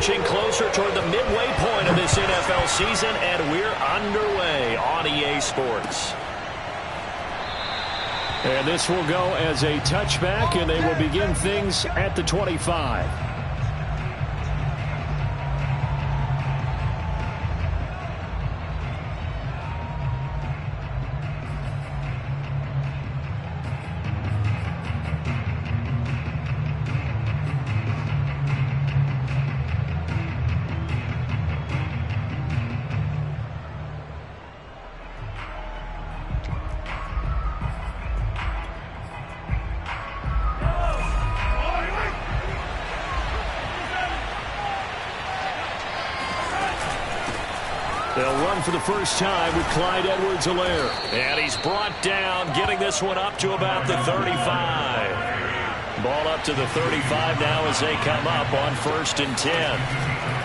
inching closer toward the midway point of this NFL season, and we're underway on EA Sports. And this will go as a touchback, and they will begin things at the 25. They'll run for the first time with Clyde Edwards-Helaire. And he's brought down, getting this one up to about the 35. Ball up to the 35 now as they come up on 1st and 10.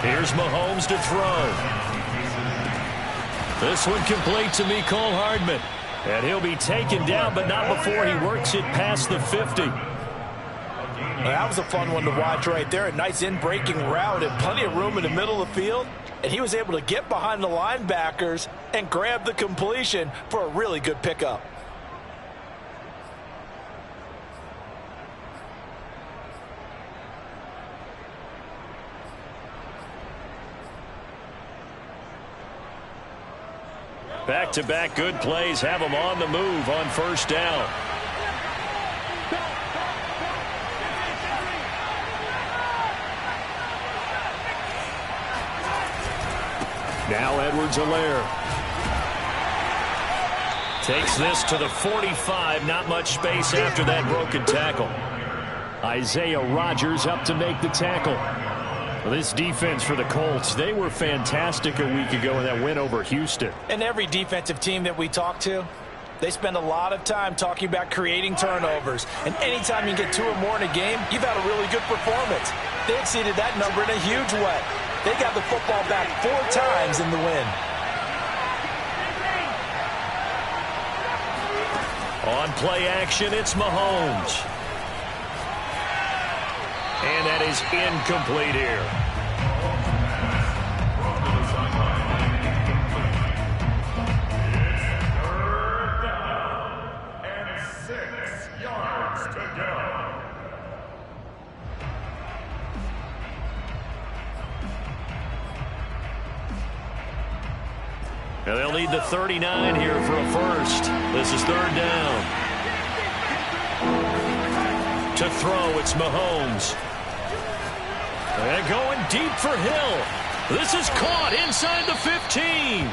Here's Mahomes to throw. This one complete to Mecole Hardman. And he'll be taken down, but not before he works it past the 50. That was a fun one to watch right there. A nice in-breaking route and plenty of room in the middle of the field. And he was able to get behind the linebackers and grab the completion for a really good pickup. Back-to-back good plays have him on the move on 1st down. Now Edwards-Helaire. Takes this to the 45. Not much space after that broken tackle. Isaiah Rodgers up to make the tackle. This defense for the Colts, they were fantastic a week ago in that win over Houston. And every defensive team that we talk to, they spend a lot of time talking about creating turnovers. And anytime you get 2 or more in a game, you've had a really good performance. They exceeded that number in a huge way. They got the football back 4 times in the win. On play action, it's Mahomes. And that is incomplete here. And 6 yards to go. And they'll need the 39 here for a first. This is 3rd down. To throw, it's Mahomes. And going deep for Hill. This is caught inside the 15.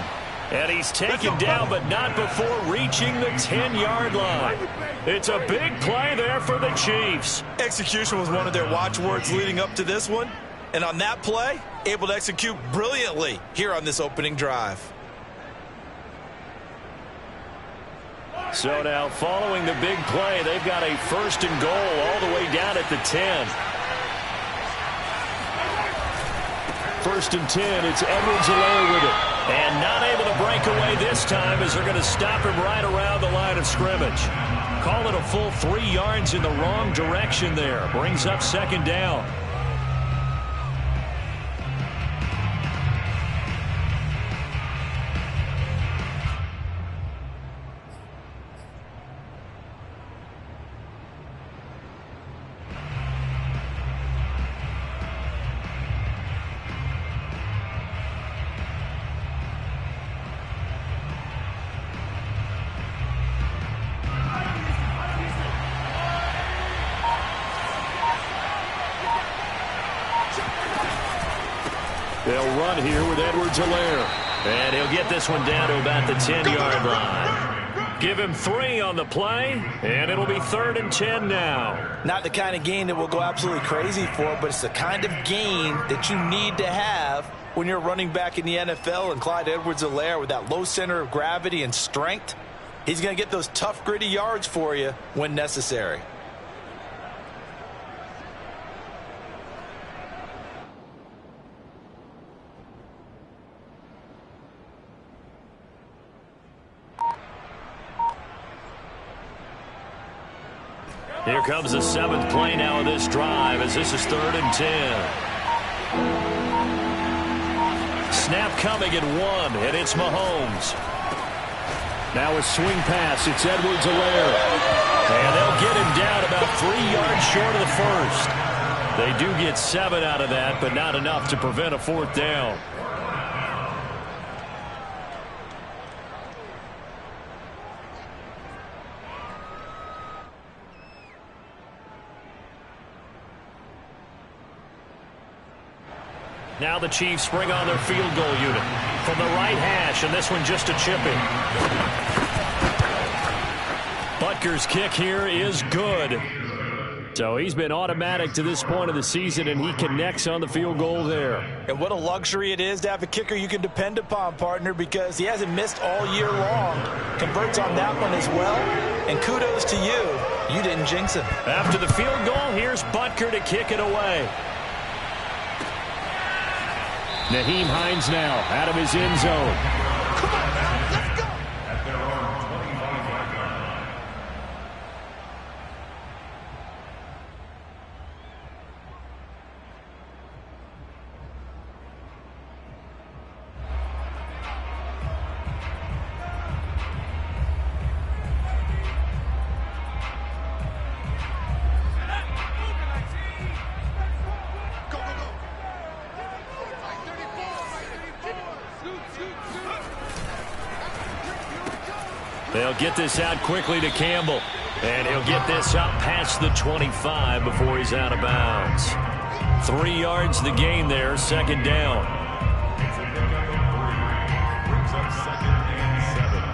And he's taken down, but not before reaching the 10-yard line. It's a big play there for the Chiefs. Execution was one of their watchwords leading up to this one. And on that play, able to execute brilliantly here on this opening drive. So now, following the big play, they've got a 1st and goal all the way down at the 10. 1st and 10, it's Edwards-Helaire with it. And not able to break away this time as they're going to stop him right around the line of scrimmage. Call it a full 3 yards in the wrong direction there. Brings up 2nd down. They'll run here with Edwards-Helaire. And he'll get this one down to about the 10-yard line. Give him 3 on the play, and it'll be 3rd and 10 now. Not the kind of gain that we'll go absolutely crazy for, but it's the kind of gain that you need to have when you're running back in the NFL. And Clyde Edwards-Helaire, with that low center of gravity and strength, he's going to get those tough, gritty yards for you when necessary. Here comes the 7th play now of this drive as this is 3rd and 10. snap coming at 1, and it's Mahomes. Now a swing pass. It's Edwards-Helaire. And they'll get him down about 3 yards short of the first. They do get 7 out of that, but not enough to prevent a 4th down. Now the Chiefs bring on their field goal unit from the right hash, and this one just a chipping. Butker's kick here is good. So he's been automatic to this point of the season, and he connects on the field goal there. And what a luxury it is to have a kicker you can depend upon, partner, because he hasn't missed all year long. Converts on that one as well, and kudos to you. You didn't jinx him. After the field goal, here's Butker to kick it away. Nyheim Hines now out of his end zone. Come on now, let's go. At their own 25-yard line. They'll get this out quickly to Campbell. And he'll get this up past the 25 before he's out of bounds. 3 yards the gain there, 2nd down. It's a pickup of 3. Brings up 2nd and 7.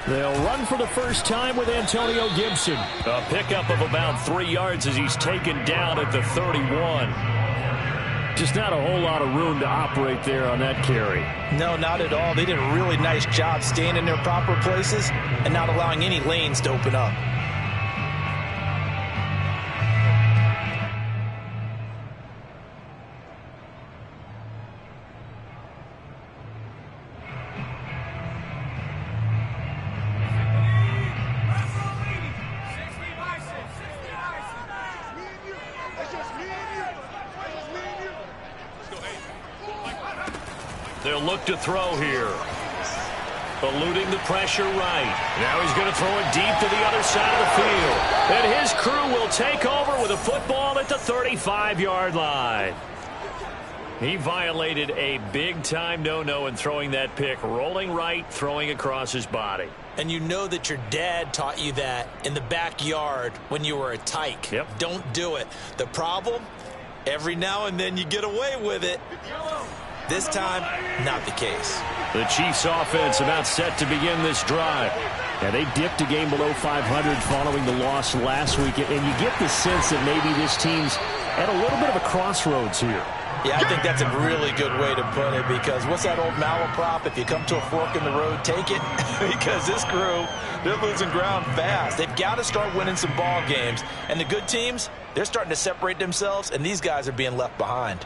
They'll run for the first time with Antonio Gibson. A pickup of about 3 yards as he's taken down at the 31. Just not a whole lot of room to operate there on that carry. No, not at all. They did a really nice job staying in their proper places and not allowing any lanes to open up. They'll look to throw here. Eluding the pressure right. Now he's going to throw it deep to the other side of the field. And his crew will take over with a football at the 35-yard line. He violated a big-time no-no in throwing that pick. Rolling right, throwing across his body. And you know that your dad taught you that in the backyard when you were a tyke. Yep. Don't do it. The problem, every now and then you get away with it. This time, not the case. The Chiefs offense about set to begin this drive. Yeah, they dipped a game below 500 following the loss last week, and you get the sense that maybe this team's at a little bit of a crossroads here. Yeah, I think that's a really good way to put it, because what's that old malaprop? If you come to a fork in the road, take it. Because this crew, they're losing ground fast. They've got to start winning some ball games. And the good teams, they're starting to separate themselves, and these guys are being left behind.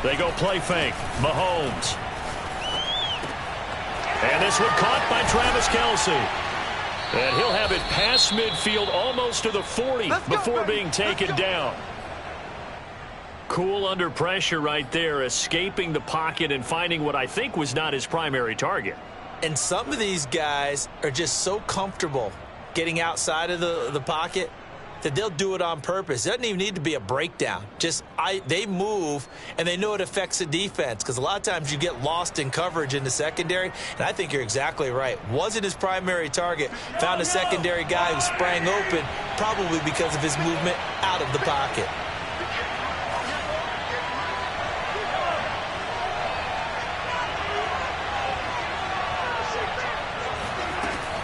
They go play fake. Mahomes. And this one caught by Travis Kelce. And he'll have it past midfield almost to the 40 before being taken down. Cool under pressure right there, escaping the pocket and finding what I think was not his primary target. And some of these guys are just so comfortable getting outside of the pocket that they'll do it on purpose. It doesn't even need to be a breakdown. They move, and they know it affects the defense, because a lot of times you get lost in coverage in the secondary, and I think you're exactly right. Wasn't his primary target. Found a secondary guy who sprang open, probably because of his movement out of the pocket.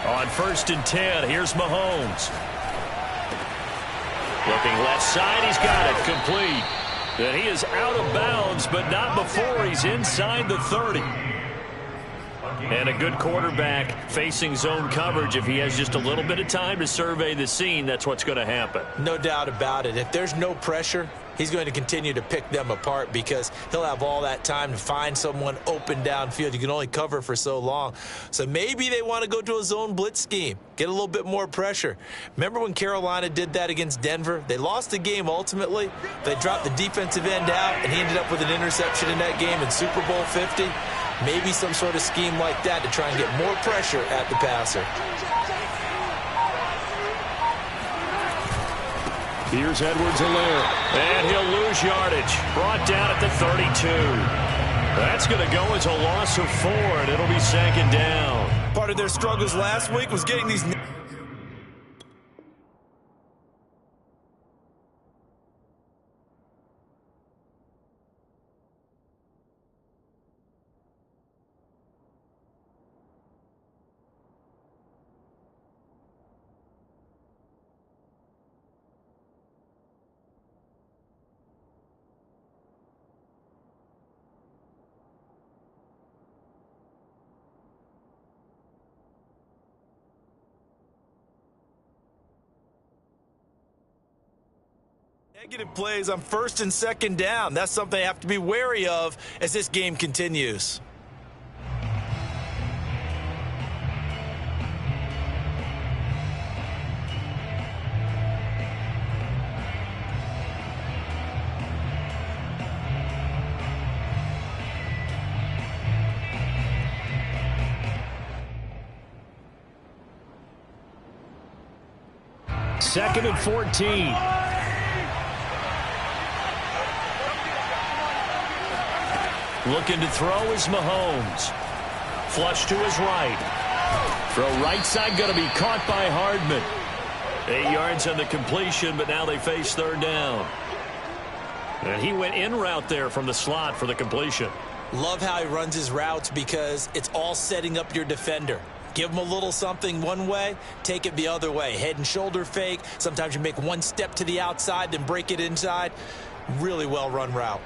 On 1st and 10, here's Mahomes. Looking left side, he's got it, complete. And he is out of bounds, but not before he's inside the 30. And a good quarterback facing zone coverage. If he has just a little bit of time to survey the scene, that's what's going to happen. No doubt about it. If there's no pressure, he's going to continue to pick them apart because he'll have all that time to find someone open downfield. You can only cover for so long. So maybe they want to go to a zone blitz scheme, get a little bit more pressure. Remember when Carolina did that against Denver? They lost the game ultimately. They dropped the defensive end out, and he ended up with an interception in that game in Super Bowl 50. Maybe some sort of scheme like that to try and get more pressure at the passer. Here's Edwards-Helaire, and he'll lose yardage. Brought down at the 32. That's going to go as a loss of 4, and it'll be 2nd down. Part of their struggles last week was getting these... Negative plays on 1st and 2nd down. That's something they have to be wary of as this game continues. Second and 14. Looking to throw is Mahomes. Flush to his right. Throw right side, going to be caught by Hardman. 8 yards on the completion, but now they face 3rd down. And he went in route there from the slot for the completion. Love how he runs his routes because it's all setting up your defender. Give him a little something one way, take it the other way. Head and shoulder fake. Sometimes you make one step to the outside, then break it inside. Really well run route.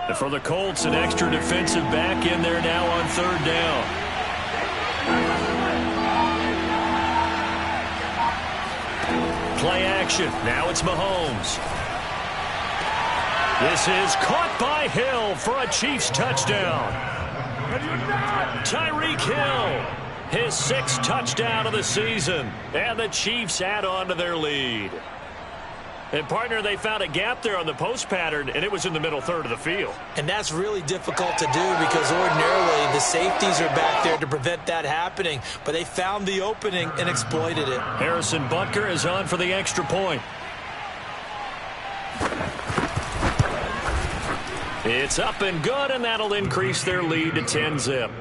And for the Colts, an extra defensive back in there now on 3rd down. Play action. Now it's Mahomes. This is caught by Hill for a Chiefs touchdown. Tyreek Hill, his 6th touchdown of the season. And the Chiefs add on to their lead. And, partner, they found a gap there on the post pattern, and it was in the middle 3rd of the field. And that's really difficult to do because ordinarily the safeties are back there to prevent that happening. But they found the opening and exploited it. Harrison Butker is on for the extra point. It's up and good, and that'll increase their lead to 10-zip.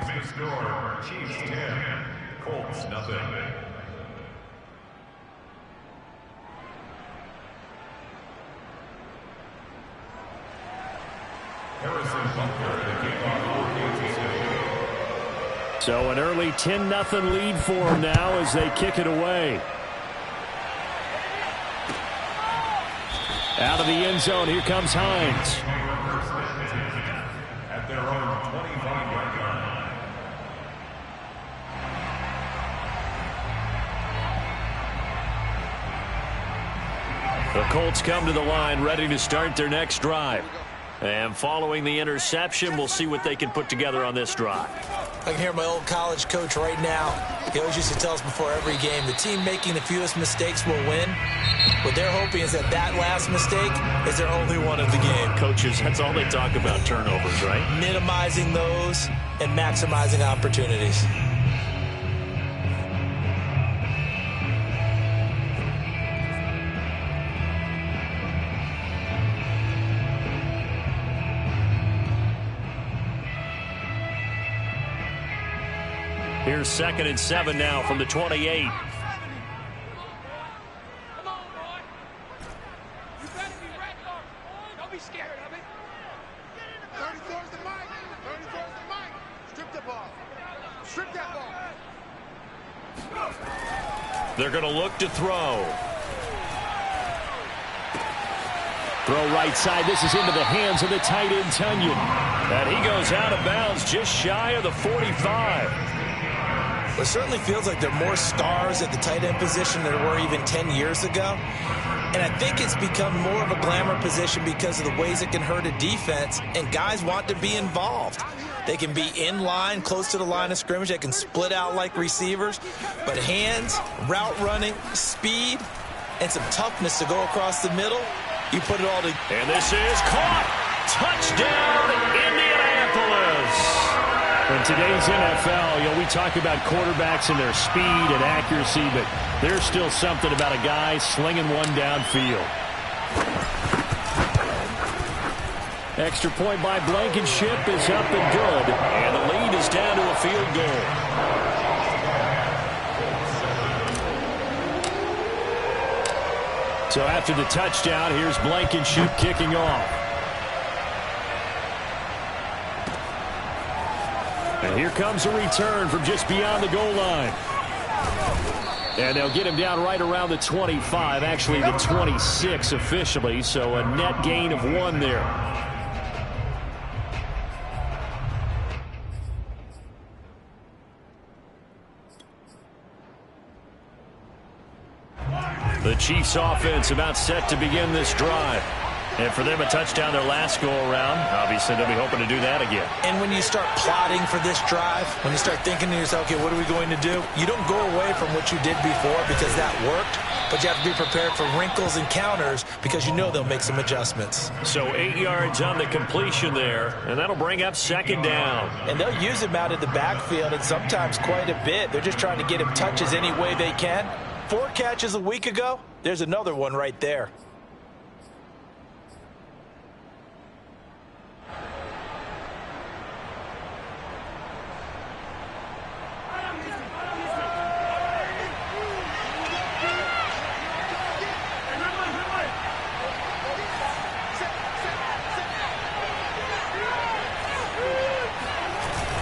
Big score, Chiefs 10, Colts nothing. So an early 10-0 lead for them now as they kick it away. Out of the end zone, here comes Hines. At their own 25-yard line. The Colts come to the line ready to start their next drive. And following the interception, we'll see what they can put together on this drive. I can hear my old college coach right now. He always used to tell us before every game, the team making the fewest mistakes will win. What they're hoping is that last mistake is their only one of the game. Coaches, that's all they talk about, turnovers, right? Minimizing those and maximizing opportunities. Here's 2nd and 7 now from the 28. Come on, boy. You better be ready, boy. Don't be scared of it. 34's the mic. 34's the mic. They're going to look to throw. Throw right side. This is into the hands of the tight end, Tunyon. And he goes out of bounds just shy of the 45. It certainly feels like there are more stars at the tight end position than there were even 10 years ago. And I think it's become more of a glamour position because of the ways it can hurt a defense, and guys want to be involved. They can be in line, close to the line of scrimmage. They can split out like receivers. But hands, route running, speed, and some toughness to go across the middle, you put it all together. And this is caught. Touchdown, Indianapolis. In today's NFL, we talk about quarterbacks and their speed and accuracy, but there's still something about a guy slinging one downfield. Extra point by Blankenship is up and good. And the lead is down to a field goal. So after the touchdown, here's Blankenship kicking off. And here comes a return from just beyond the goal line. And they'll get him down right around the 25, actually the 26 officially, so a net gain of 1 there. The Chiefs offense about set to begin this drive. And for them, a touchdown their last go-around. Obviously, they'll be hoping to do that again. And when you start plotting for this drive, when you start thinking to yourself, okay, what are we going to do? You don't go away from what you did before because that worked, but you have to be prepared for wrinkles and counters because you know they'll make some adjustments. So 8 yards on the completion there, and that'll bring up second down. And they'll use him out of the backfield, and sometimes quite a bit. They're just trying to get him touches any way they can. 4 catches a week ago, there's another one right there.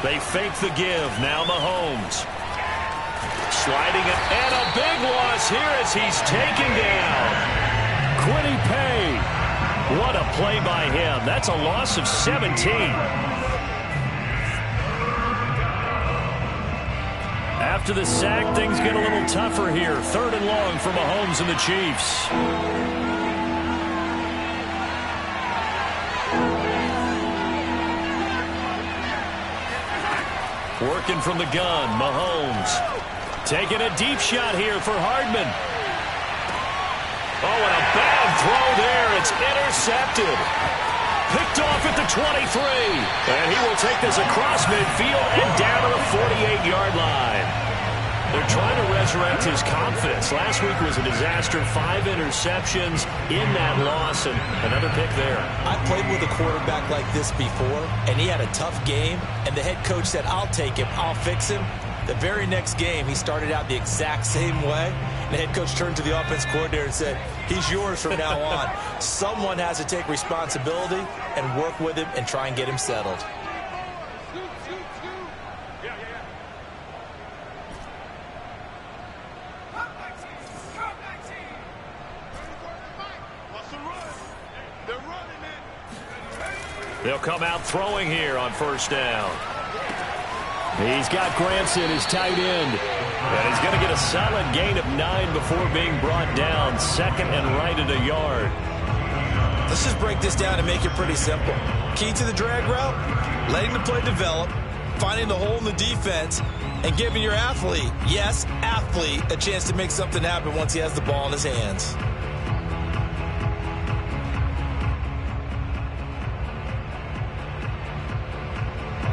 They fake the give. Now Mahomes. Sliding it, and a big loss here as he's taken down. Quiddy Pay. What a play by him. That's a loss of 17. After the sack, things get a little tougher here. 3rd and long for Mahomes and the Chiefs. Working from the gun, Mahomes. Taking a deep shot here for Hardman. Oh, and a bad throw there. It's intercepted. Picked off at the 23. And he will take this across midfield and down to the 48-yard line. They're trying to resurrect his confidence. Last week was a disaster. 5 interceptions in that loss, and another pick there. I played with a quarterback like this before, and he had a tough game, and the head coach said, I'll take him, I'll fix him. The very next game, he started out the exact same way. The head coach turned to the offense coordinator and said, he's yours from now on. Someone has to take responsibility and work with him and try and get him settled. They'll come out throwing here on 1st down. He's got Granson, his tight end. And he's going to get a solid gain of 9 before being brought down. 2nd and right at a yard. Let's just break this down and make it pretty simple. Key to the drag route, letting the play develop, finding the hole in the defense, and giving your athlete, yes, athlete, a chance to make something happen once he has the ball in his hands.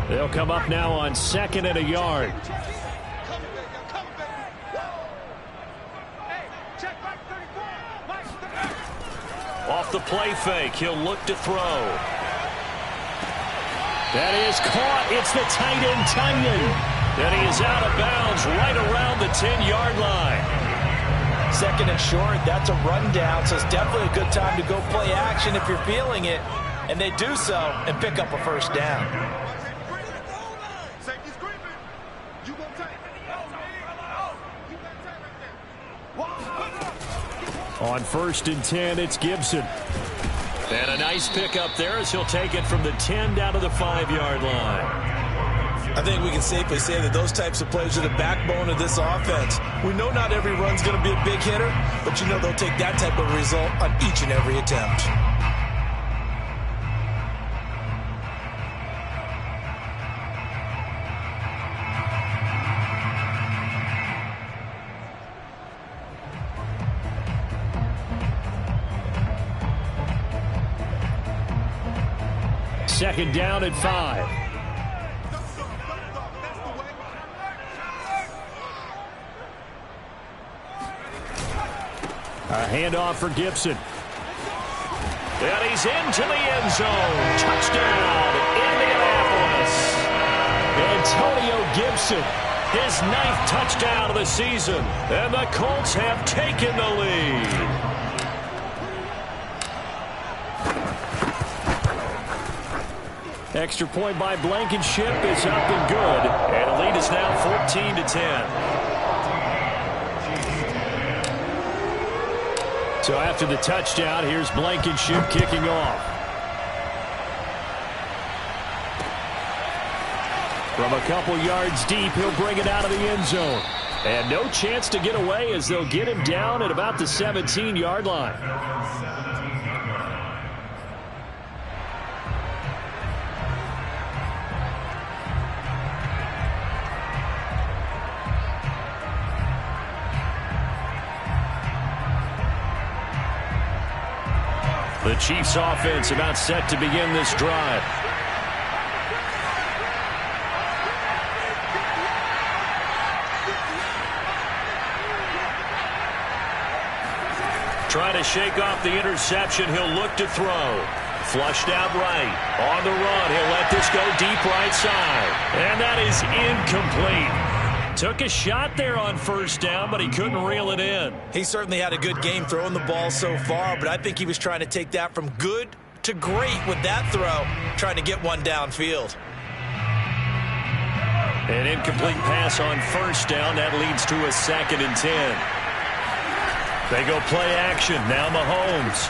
They'll come up now on 2nd and a yard. Off the play fake, he'll look to throw. That is caught. It's the tight end, Tunyon. And he is out of bounds right around the 10-yard line. 2nd and short, that's a rundown, so it's definitely a good time to go play action if you're feeling it. And they do so and pick up a 1st down. On 1st and 10, it's Gibson. And a nice pickup there as he'll take it from the 10 down to the 5-yard line. I think we can safely say that those types of plays are the backbone of this offense. We know not every run's going to be a big hitter, but you know they'll take that type of result on each and every attempt. Second down at 5. A handoff for Gibson. And he's into the end zone. Touchdown, Indianapolis. Antonio Gibson. His 9th touchdown of the season. And the Colts have taken the lead. Extra point by Blankenship is up and good. And the lead is now 14-10. So after the touchdown, here's Blankenship kicking off. From a couple yards deep, he'll bring it out of the end zone. And no chance to get away as they'll get him down at about the 17-yard line. The Chiefs offense about set to begin this drive. Trying to shake off the interception. He'll look to throw. Flushed out right. On the run. He'll let this go deep right side. And that is incomplete. Took a shot there on 1st down, but he couldn't reel it in. He certainly had a good game throwing the ball so far, but I think he was trying to take that from good to great with that throw, trying to get one downfield. An incomplete pass on 1st down. That leads to a 2nd and 10. They go play action. Now Mahomes.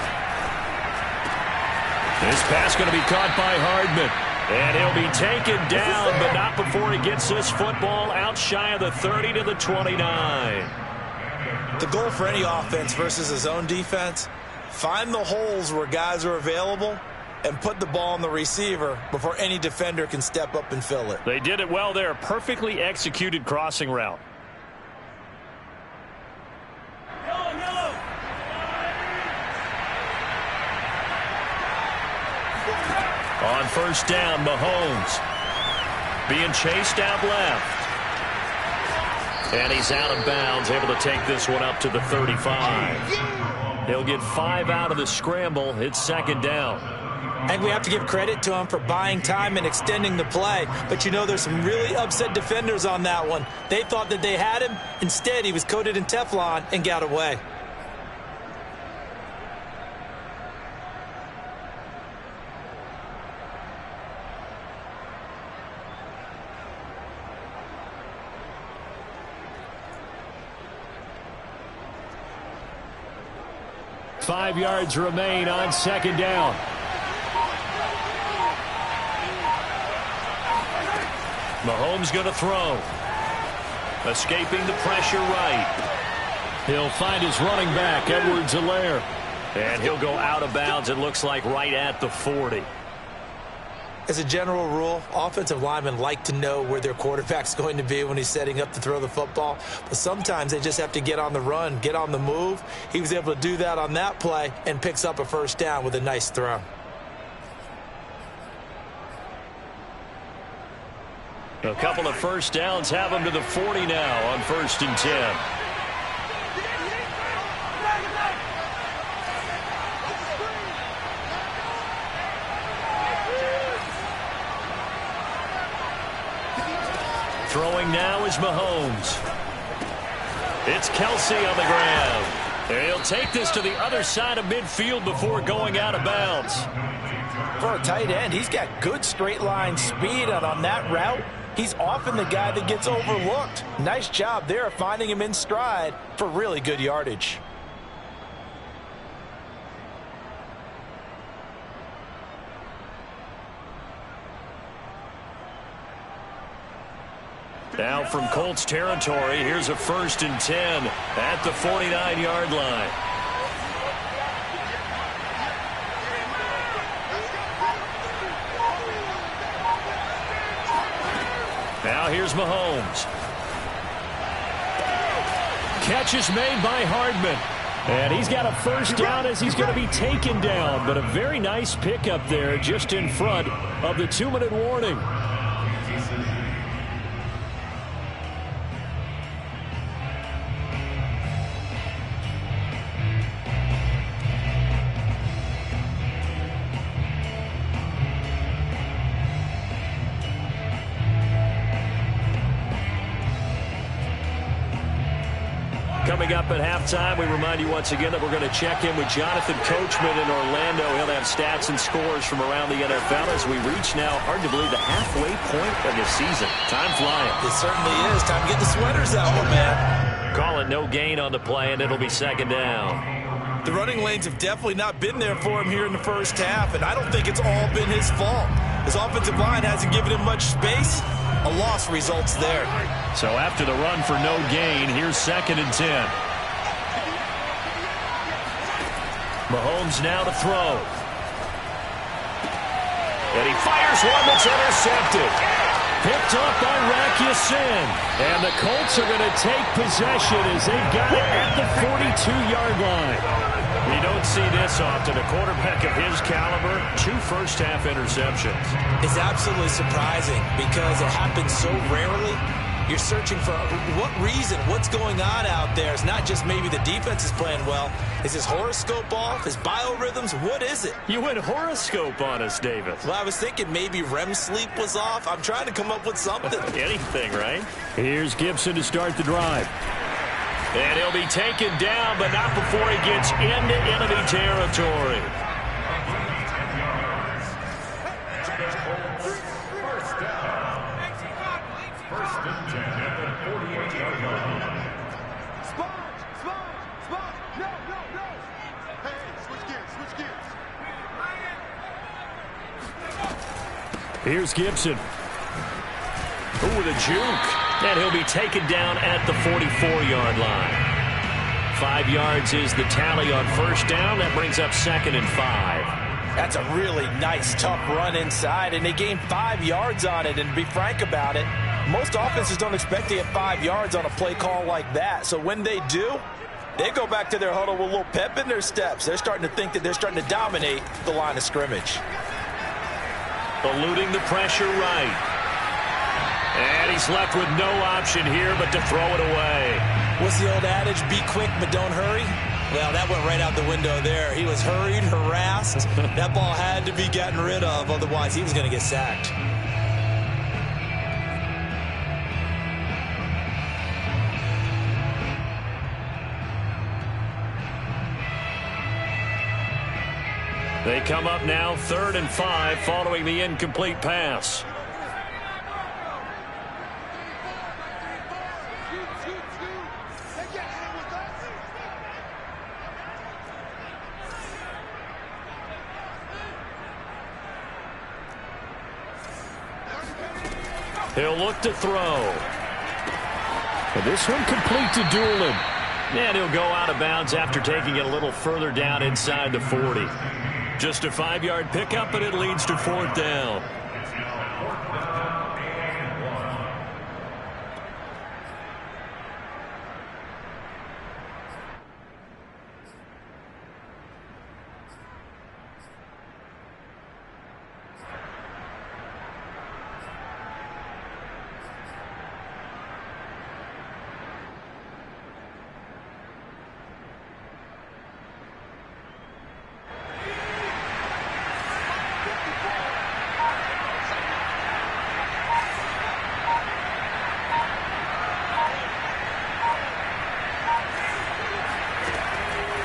This pass going to be caught by Hardman. And he'll be taken down, but not before he gets this football out shy of the 30 to the 29. The goal for any offense versus his own defense, find the holes where guys are available and put the ball on the receiver before any defender can step up and fill it. They did it well there. Perfectly executed crossing route. On 1st down, Mahomes being chased out left. And he's out of bounds, able to take this one up to the 35. He'll get 5 out of the scramble. It's 2nd down. I think we have to give credit to him for buying time and extending the play. But you know there's some really upset defenders on that one. They thought that they had him. Instead, he was coated in Teflon and got away. Five yards remain on 2nd down. Mahomes going to throw. Escaping the pressure right. He'll find his running back, Edwards-Helaire. And he'll go out of bounds, it looks like, right at the 40. As a general rule, offensive linemen like to know where their quarterback's going to be when he's setting up to throw the football. But sometimes they just have to get on the run, get on the move. He was able to do that on that play and picks up a 1st down with a nice throw. A couple of 1st downs have him to the 40 now on 1st and 10. Throwing now is Mahomes. It's Kelsey on the ground. He'll take this to the other side of midfield before going out of bounds. For a tight end, he's got good straight line speed, and on that route, He's often the guy that gets overlooked. Nice job there of finding him in stride for really good yardage. Now from Colts territory, here's a 1st and 10 at the 49-yard line. Now here's Mahomes. Catch is made by Hardman. And he's got a 1st down as he's going to be taken down. But a very nice pickup there just in front of the 2-minute warning. Coming up at halftime, we remind you once again that we're going to check in with Jonathan Coachman in Orlando. He'll have stats and scores from around the NFL as we reach now, hard to believe, the halfway point of the season. Time flying. It certainly is. Time to get the sweaters out, old man. Call it no gain on the play, and it'll be 2nd down. The running lanes have definitely not been there for him here in the first half, and I don't think it's all been his fault. His offensive line hasn't given him much space. A loss results there. So after the run for no gain, here's 2nd and 10. Mahomes now to throw. And he fires one that's intercepted. Picked off by Rakiasin. And the Colts are going to take possession as they've got it at the 42-yard line. We don't see this often. A quarterback of his caliber, 2 first-half interceptions. It's absolutely surprising because it happens so rarely. You're searching for what reason, what's going on out there. It's not just maybe the defense is playing well. Is his horoscope off? His biorhythms? What is it? You went horoscope on us, David. Well, I was thinking maybe REM sleep was off. I'm trying to come up with something. Anything, right? Here's Gibson to start the drive. And he'll be taken down, but not before he gets into enemy territory. Here's Gibson. Ooh, with a juke. And he'll be taken down at the 44-yard line. 5 yards is the tally on 1st down. That brings up 2nd and 5. That's a really nice, tough run inside, and they gained 5 yards on it. And to be frank about it, most offenses don't expect to get 5 yards on a play call like that. So when they do, they go back to their huddle with a little pep in their steps. They're starting to think that they're starting to dominate the line of scrimmage. Eluding the pressure right. And he's left with no option here but to throw it away. What's the old adage? Be quick, but don't hurry. Well, that went right out the window there. He was hurried, harassed. That ball had to be gotten rid of. Otherwise, he was going to get sacked. They come up now 3rd and 5 following the incomplete pass. He'll look to throw. And this one complete to Doolin. And he'll go out of bounds after taking it a little further down inside the 40. Just a 5-yard pickup, and it leads to 4th down.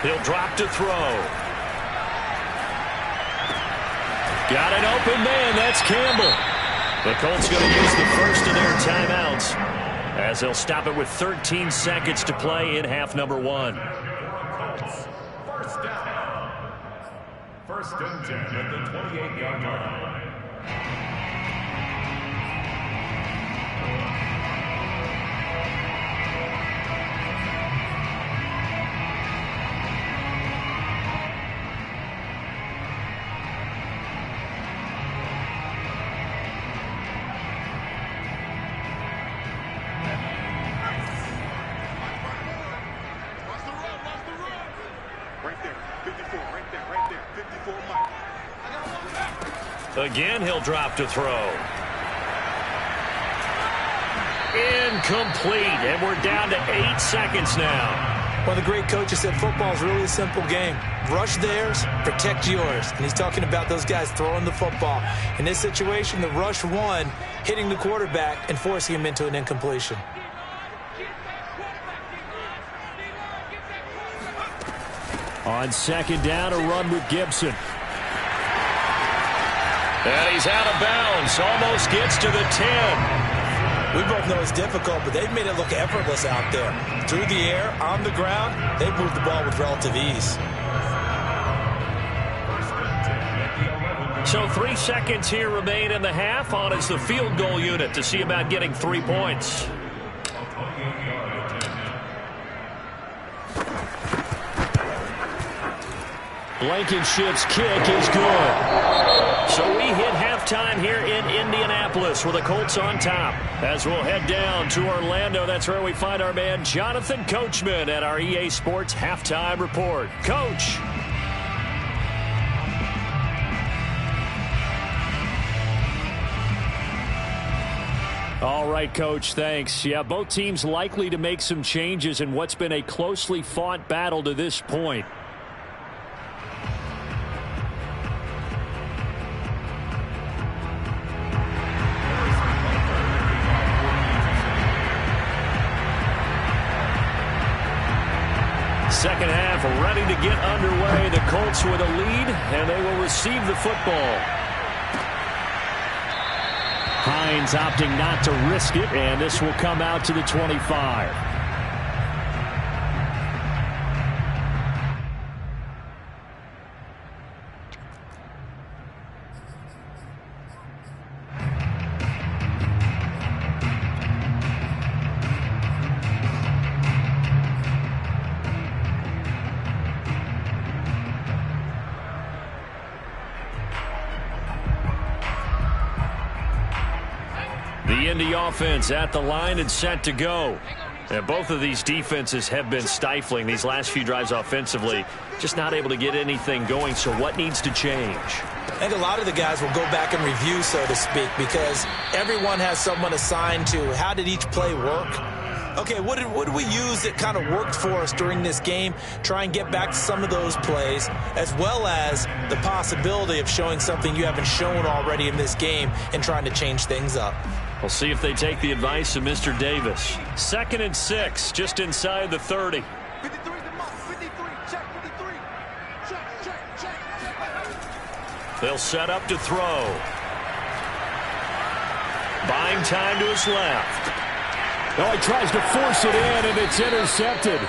He'll drop to throw. Got an open man. That's Campbell. The Colts going to use the first of their timeouts as they'll stop it with 13 seconds to play in half number 1. Colts, first down. First and 10 at the 28-yard line. Again, he'll drop to throw. Incomplete, and we're down to 8 seconds now. Well, the great coach has said football is really a simple game. Rush theirs, protect yours. And he's talking about those guys throwing the football. In this situation, the rush one, hitting the quarterback and forcing him into an incompletion. On second down, a run with Gibson. And he's out of bounds. Almost gets to the 10. We both know it's difficult, but they've made it look effortless out there. Through the air, on the ground, they've moved the ball with relative ease. So 3 seconds here remain in the half. On is the field goal unit to see about getting 3 points. Blankenship's kick is good. So we hit halftime here in Indianapolis with the Colts on top. As we'll head down to Orlando, that's where we find our man Jonathan Coachman at our EA Sports Halftime Report. Coach. All right, Coach, thanks. Yeah, both teams likely to make some changes in what's been a closely fought battle to this point. Second half ready to get underway. The Colts with a lead, and they will receive the football. Hines opting not to risk it, and this will come out to the 25. The Indy offense at the line and set to go. And both of these defenses have been stifling these last few drives offensively. Just not able to get anything going. So what needs to change? I think a lot of the guys will go back and review, so to speak, because everyone has someone assigned to how did each play work. Okay, what did we use that kind of worked for us during this game? Try and get back to some of those plays, as well as the possibility of showing something you haven't shown already in this game and trying to change things up. We'll see if they take the advice of Mr. Davis. 2nd and 6, just inside the 30. 53 is the mark. 53. Check. 53. Check. They'll set up to throw. Buying time to his left. Oh, he tries to force it in, and it's intercepted.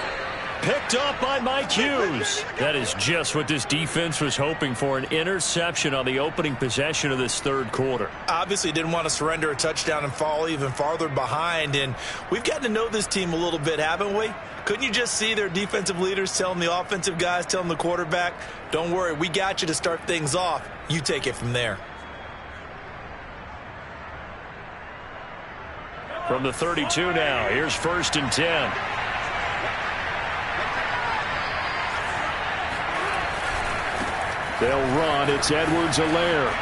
Picked up by Mike Hughes. That is just what this defense was hoping for, an interception on the opening possession of this third quarter. Obviously didn't want to surrender a touchdown and fall even farther behind, and we've gotten to know this team a little bit, haven't we? Couldn't you just see their defensive leaders telling the offensive guys, telling the quarterback, don't worry, we got you to start things off. You take it from there. From the 32 now, here's 1st and 10. They'll run. It's Edwards-Helaire.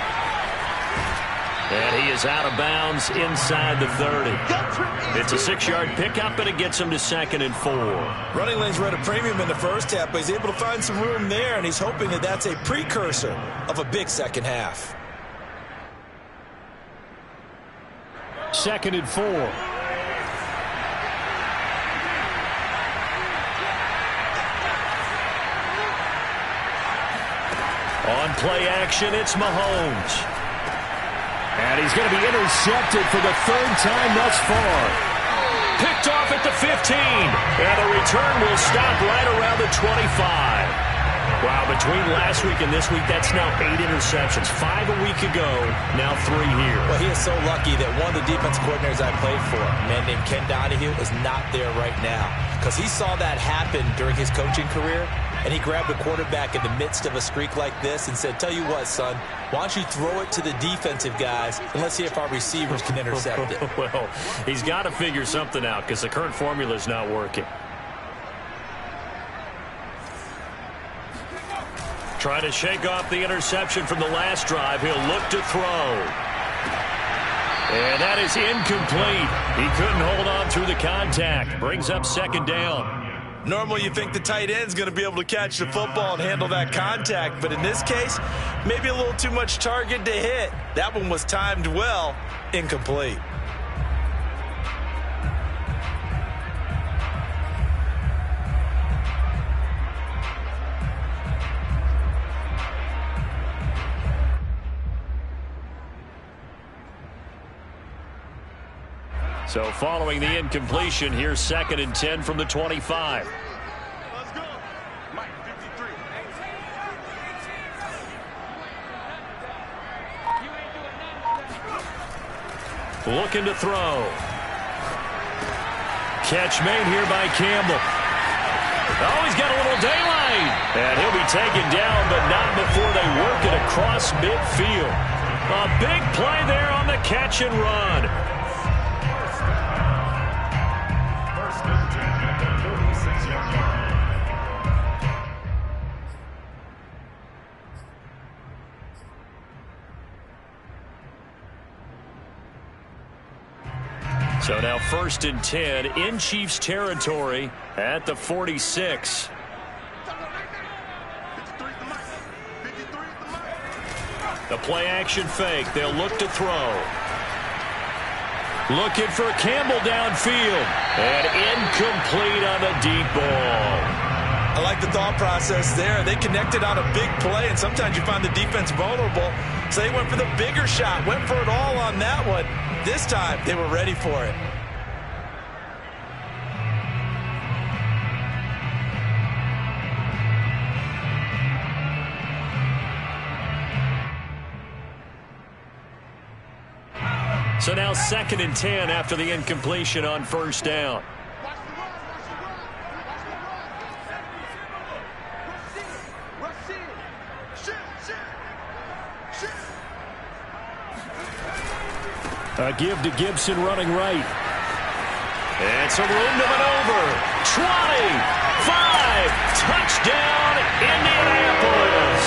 And he is out of bounds inside the 30. It's a 6-yard pickup, and it gets him to 2nd and 4. Running lanes were at a premium in the first half, but he's able to find some room there, and he's hoping that that's a precursor of a big second half. 2nd and 4. On play action, it's Mahomes. And he's going to be intercepted for the third time thus far. Picked off at the 15. And the return will stop right around the 25. Wow, between last week and this week, that's now 8 interceptions. 5 a week ago, now 3 here. Well, he is so lucky that one of the defense coordinators I played for, a man named Ken Donahue, is not there right now. Because he saw that happen during his coaching career, and he grabbed the quarterback in the midst of a streak like this and said, tell you what, son, why don't you throw it to the defensive guys, and let's see if our receivers can intercept it. Well, he's got to figure something out because the current formula is not working. Trying to shake off the interception from the last drive. He'll look to throw. And that is incomplete. He couldn't hold on through the contact. Brings up second down. Normally you think the tight end's going to be able to catch the football and handle that contact, but in this case, maybe a little too much target to hit. That one was timed well. Incomplete. So following the incompletion, here's 2nd and 10 from the 25. Let's go. Mike, 53. Looking to throw. Catch made here by Campbell. Oh, he's got a little daylight. And he'll be taken down, but not before they work it across midfield. A big play there on the catch and run. So now 1st and 10 in Chiefs territory at the 46. The play action fake. They'll look to throw. Looking for Campbell downfield. And incomplete on the deep ball. I like the thought process there. They connected on a big play, and sometimes you find the defense vulnerable. So they went for the bigger shot, went for it all on that one. This time, they were ready for it. So now 2nd and 10 after the incompletion on 1st down. A give to Gibson running right. It's a room to maneuver. 25. Touchdown, Indianapolis.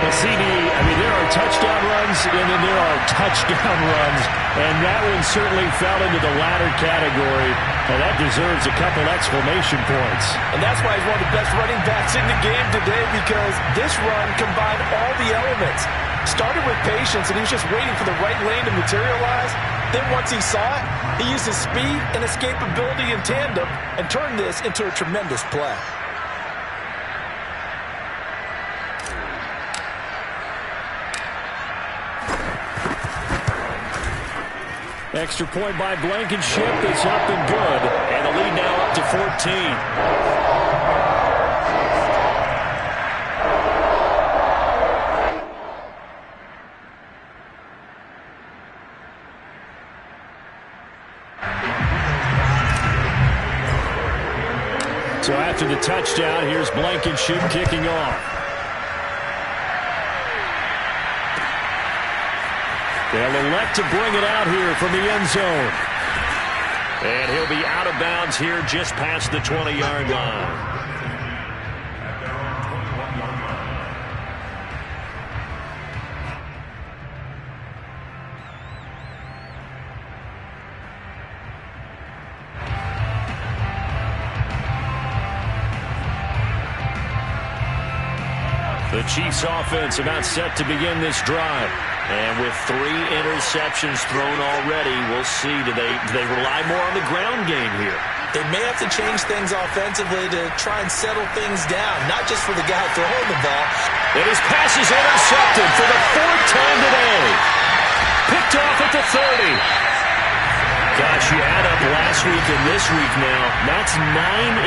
Well, CD, I mean, there are touchdown runs and then there are touchdown runs. And that one certainly fell into the latter category. And that deserves a couple exclamation points. And that's why he's one of the best running backs in the game today, because this run combined all the elements. Started with patience, and he was just waiting for the right lane to materialize. Then once he saw it, he used his speed and escapability in tandem and turned this into a tremendous play. Extra point by Blankenship is up and good. And the lead now up to 14. So after the touchdown, here's Blankenship kicking off. They'll elect to bring it out here from the end zone. And he'll be out of bounds here just past the 20-yard line. The Chiefs offense about set to begin this drive. And with 3 interceptions thrown already, we'll see. Do they rely more on the ground game here? They may have to change things offensively to try and settle things down, not just for the guy throwing the ball. And his pass is intercepted for the 4th time today. picked off at the 30. Gosh, you add up last week and this week now. That's 9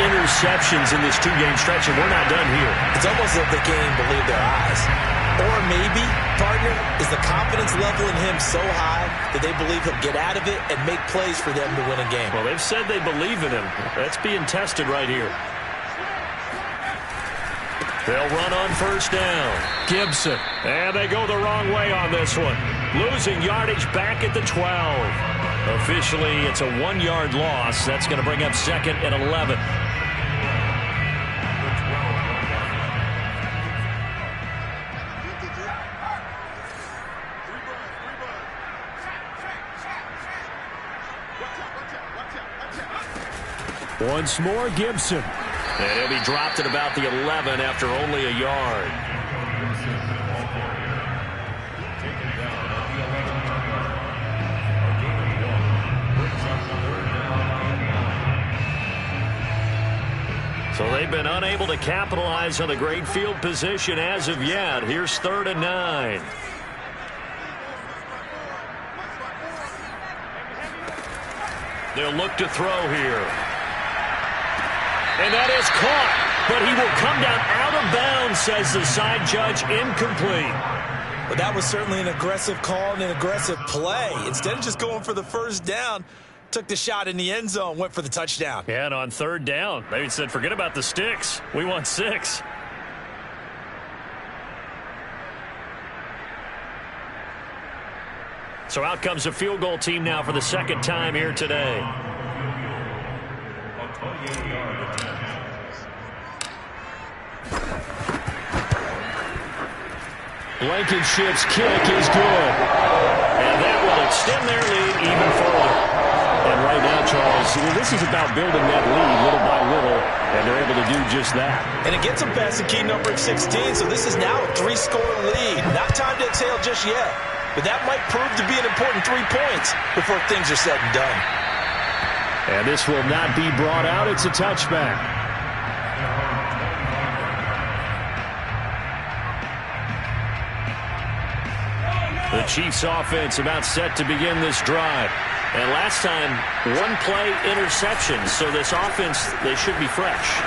interceptions in this 2-game stretch, and we're not done here. It's almost as if they can't even believe their eyes. Or maybe, partner, is the confidence level in him so high that they believe he'll get out of it and make plays for them to win a game. Well, they've said they believe in him. That's being tested right here. They'll run on first down. Gibson. And they go the wrong way on this one. Losing yardage back at the 12. Officially, it's a 1-yard loss. That's going to bring up 2nd and 11. Once more, Gibson. And he'll be dropped at about the 11 after only a yard. So they've been unable to capitalize on the great field position as of yet. Here's 3rd and 9. They'll look to throw here. And that is caught, but he will come down out of bounds, says the side judge, incomplete. But that was certainly an aggressive call and an aggressive play. Instead of just going for the first down, took the shot in the end zone, went for the touchdown. Yeah, and on 3rd down, they said, forget about the sticks. We want 6. So out comes a field goal team now for the 2nd time here today. Blankenship's kick is good. And that will extend their lead even further. And right now, Charles, this is about building that lead little by little, and they're able to do just that. And it gets them past the key number of 16, so this is now a 3-score lead. Not time to exhale just yet, but that might prove to be an important 3 points before things are said and done. And this will not be brought out. It's a touchback. The Chiefs offense about set to begin this drive. And last time, 1-play interception. So this offense, they should be fresh.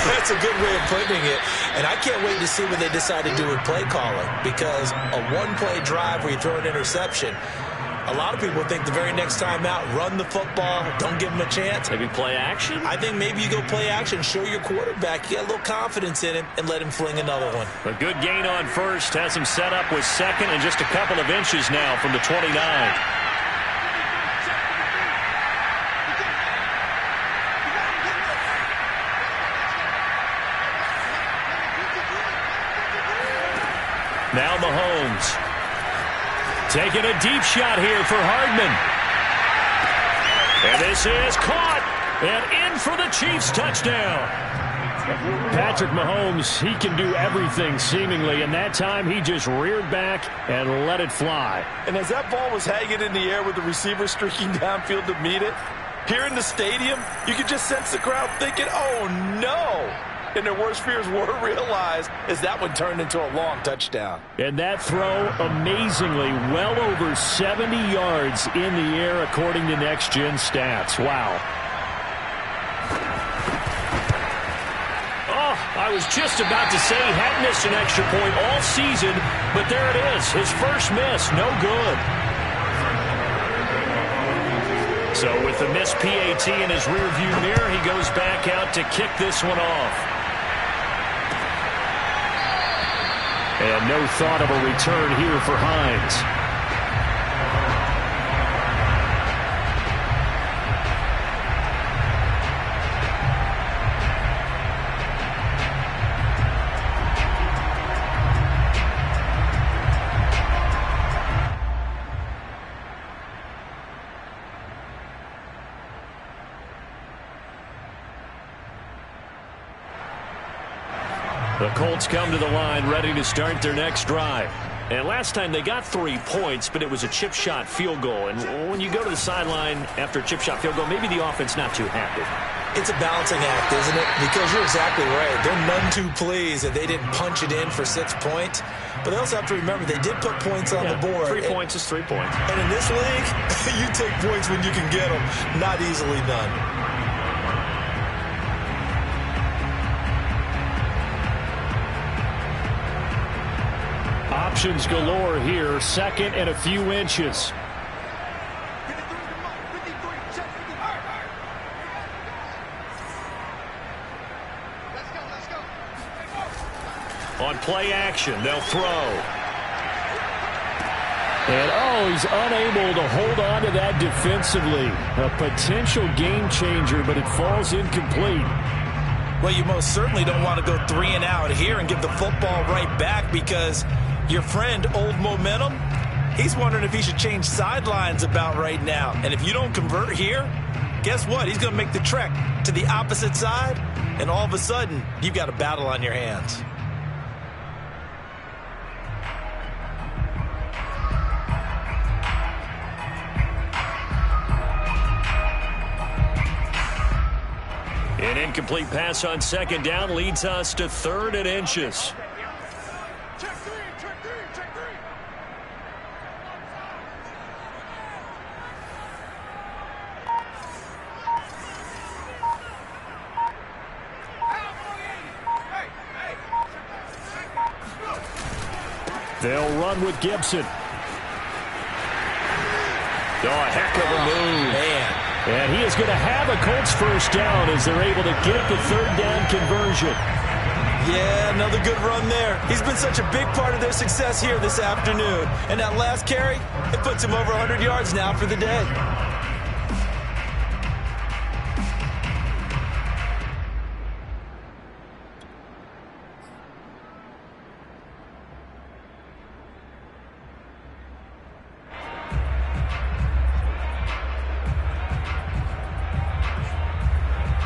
That's a good way of putting it. And I can't wait to see what they decide to do with play calling. Because a 1-play drive where you throw an interception, a lot of people think the very next time out, run the football, don't give them a chance. Maybe play action? I think maybe you go play action, show your quarterback you got a little confidence in him, and let him fling another one. A good gain on first has him set up with 2nd and just a couple of inches now from the 29. Now Mahomes. Taking a deep shot here for Hardman. And this is caught. And in for the Chiefs touchdown. Patrick Mahomes, he can do everything seemingly. And that time he just reared back and let it fly. And as that ball was hanging in the air with the receiver streaking downfield to meet it, here in the stadium, you could just sense the crowd thinking, oh no. And their worst fears were realized as that one turned into a long touchdown. And that throw, amazingly, well over 70 yards in the air, according to Next Gen Stats. Wow. Oh, I was just about to say he hadn't missed an extra point all season, but there it is. His first miss, no good. So with the missed PAT in his rearview mirror, he goes back out to kick this one off. And no thought of a return here for Hines. The Colts come to the line ready to start their next drive. And last time they got 3 points, but it was a chip shot field goal. And when you go to the sideline after a chip shot field goal, maybe the offense not too happy. It's a balancing act, isn't it? Because you're exactly right. They're none too pleased that they didn't punch it in for 6 points. But they also have to remember they did put points on the board. 3 points is 3 points. And in this league, you take points when you can get them. Not easily done. Options galore here. 2nd and a few inches. On play action, they'll throw. And, he's unable to hold on to that defensively. A potential game changer, but it falls incomplete. Well, you most certainly don't want to go 3 and out here and give the football right back because your friend, Old Momentum, he's wondering if he should change sidelines about right now. And if you don't convert here, guess what? He's going to make the trek to the opposite side, and all of a sudden, you've got a battle on your hands. An incomplete pass on 2nd down leads us to 3rd and inches. They'll run with Gibson. Oh, a heck of a move. Man. And he is going to have a Colts first down as they're able to get the 3rd down conversion. Yeah, another good run there. He's been such a big part of their success here this afternoon. And that last carry, it puts him over 100 yards now for the day.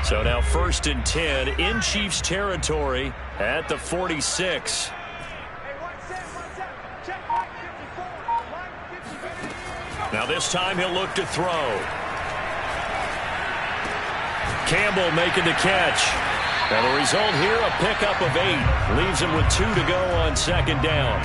So now 1st and 10 in Chiefs territory at the 46. Now this time he'll look to throw. Campbell making the catch. And the result here, a pickup of 8. Leaves him with 2 to go on 2nd down.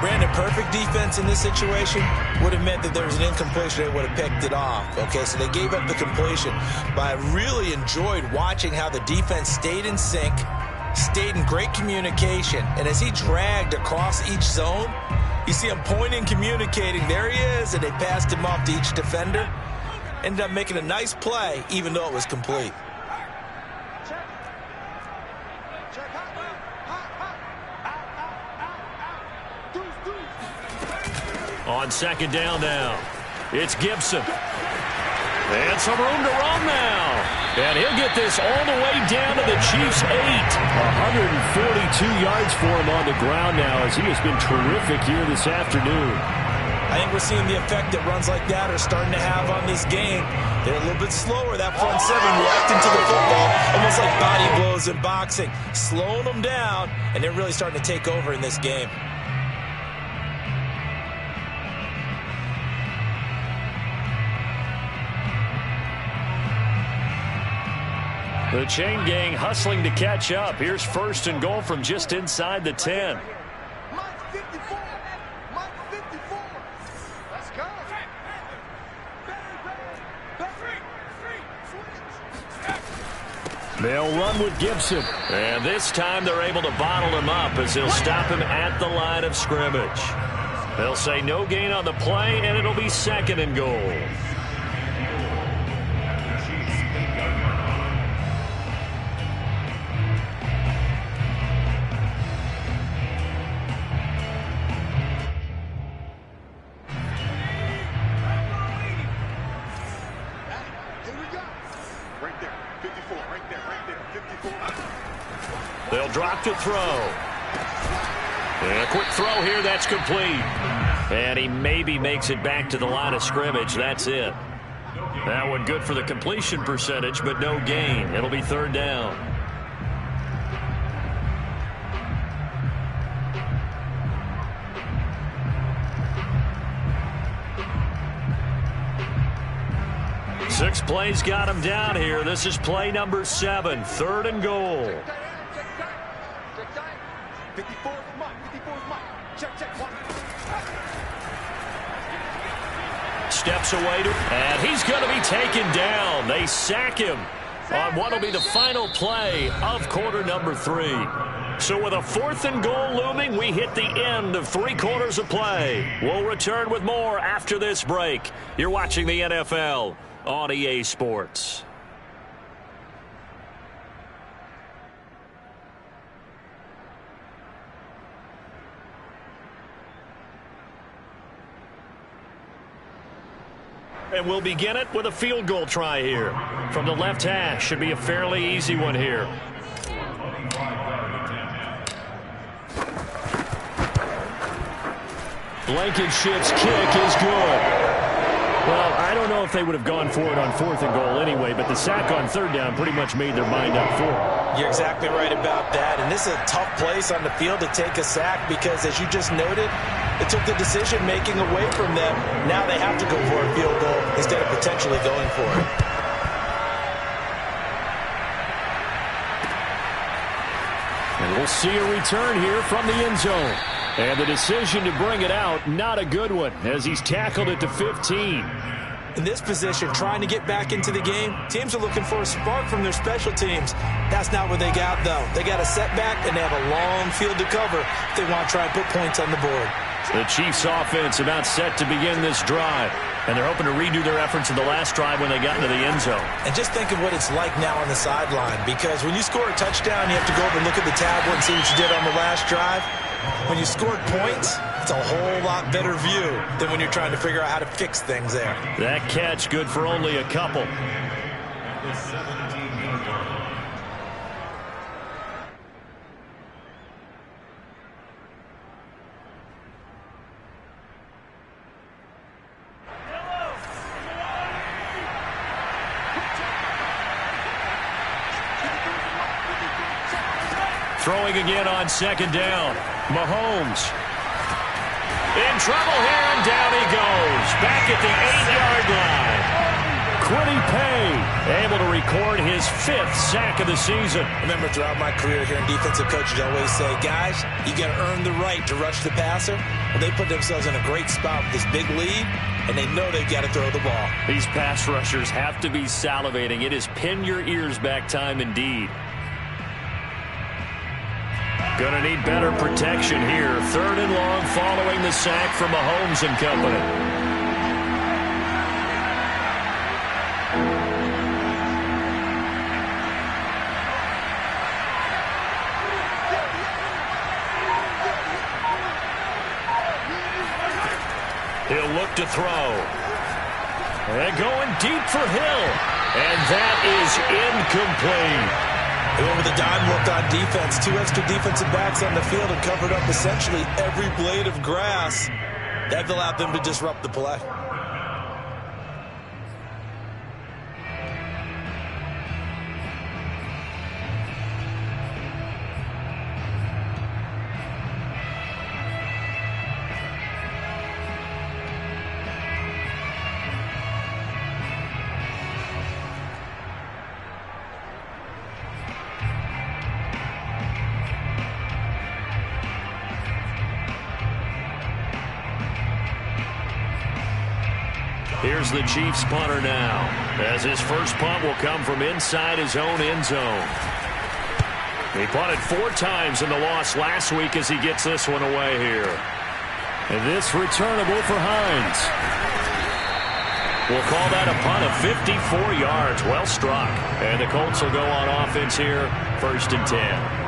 Brandon, perfect defense in this situation would have meant that there was an incompletion. They would have picked it off. Okay, so they gave up the completion. But I really enjoyed watching how the defense stayed in sync, stayed in great communication. And as he dragged across each zone, you see him pointing, communicating. There he is, and they passed him off to each defender. Ended up making a nice play, even though it was complete. On 2nd down now, it's Gibson. And some room to run now. And he'll get this all the way down to the Chiefs' 8. 142 yards for him on the ground now as he has been terrific here this afternoon. I think we're seeing the effect that runs like that are starting to have on this game. They're a little bit slower, that front 7, reacting to the football, almost like body blows in boxing, slowing them down, and they're really starting to take over in this game. The chain gang hustling to catch up. Here's 1st and goal from just inside the 10. Let's go. They'll run with Gibson. And this time they're able to bottle him up as they'll stop him at the line of scrimmage. They'll say no gain on the play, and it'll be 2nd and goal. They'll drop to throw. And a quick throw here, that's complete. And he maybe makes it back to the line of scrimmage. That's it. That one good for the completion percentage, but no gain. It'll be 3rd down. 6 plays got him down here. This is play number 7, 3rd and goal. Check time. 54 is Mike. 54 is Mike. Check. Steps away and he's going to be taken down. They sack him on what will be the final play of quarter number 3. So with a 4th and goal looming, we hit the end of 3 quarters of play. We'll return with more after this break. You're watching the NFL on EA Sports. And we'll begin it with a field goal try here. From the left hash, should be a fairly easy one here. Blankenship's kick is good. Well, I don't know if they would have gone for it on 4th and goal anyway, but the sack on 3rd down pretty much made their mind up for it. You're exactly right about that. And this is a tough place on the field to take a sack because, as you just noted, it took the decision-making away from them. Now they have to go for a field goal instead of potentially going for it. And we'll see a return here from the end zone. And the decision to bring it out, not a good one, as he's tackled it to 15. In this position, trying to get back into the game, teams are looking for a spark from their special teams. That's not what they got, though. They got a setback, and they have a long field to cover if they want to try and put points on the board. The Chiefs' offense about set to begin this drive. And they're hoping to redo their efforts in the last drive when they got into the end zone. And just think of what it's like now on the sideline, because when you score a touchdown, you have to go over and look at the tablet and see what you did on the last drive. When you scored points, it's a whole lot better view than when you're trying to figure out how to fix things there. That catch good for only a couple. Throwing again on 2nd down. Mahomes in trouble here, and down he goes. Back at the 8-yard line. Quiddy Pay able to record his 5th sack of the season. Remember, throughout my career here in defensive coaches, I always say, guys, you got to earn the right to rush the passer. Well, they put themselves in a great spot with this big lead, and they know they've got to throw the ball. These pass rushers have to be salivating. It is pin your ears back time indeed. Going to need better protection here. 3rd and long following the sack from Mahomes and company. He'll look to throw. And going deep for Hill. And that is incomplete. They went with a dime look on defense. 2 extra defensive backs on the field and covered up essentially every blade of grass. That allowed them to disrupt the play. Here's the Chiefs punter now, as his first punt will come from inside his own end zone. He punted 4 times in the loss last week as he gets this one away here. And this returnable for Hines. We'll call that a punt of 54 yards. Well struck. And the Colts will go on offense here, 1st and 10.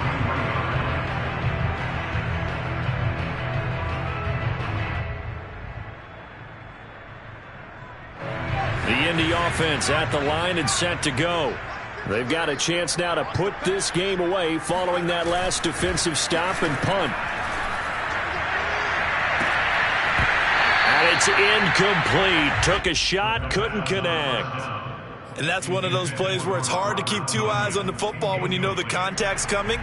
The Indy offense at the line and set to go. They've got a chance now to put this game away following that last defensive stop and punt. And it's incomplete. Took a shot, couldn't connect. And that's one of those plays where it's hard to keep 2 eyes on the football when you know the contact's coming,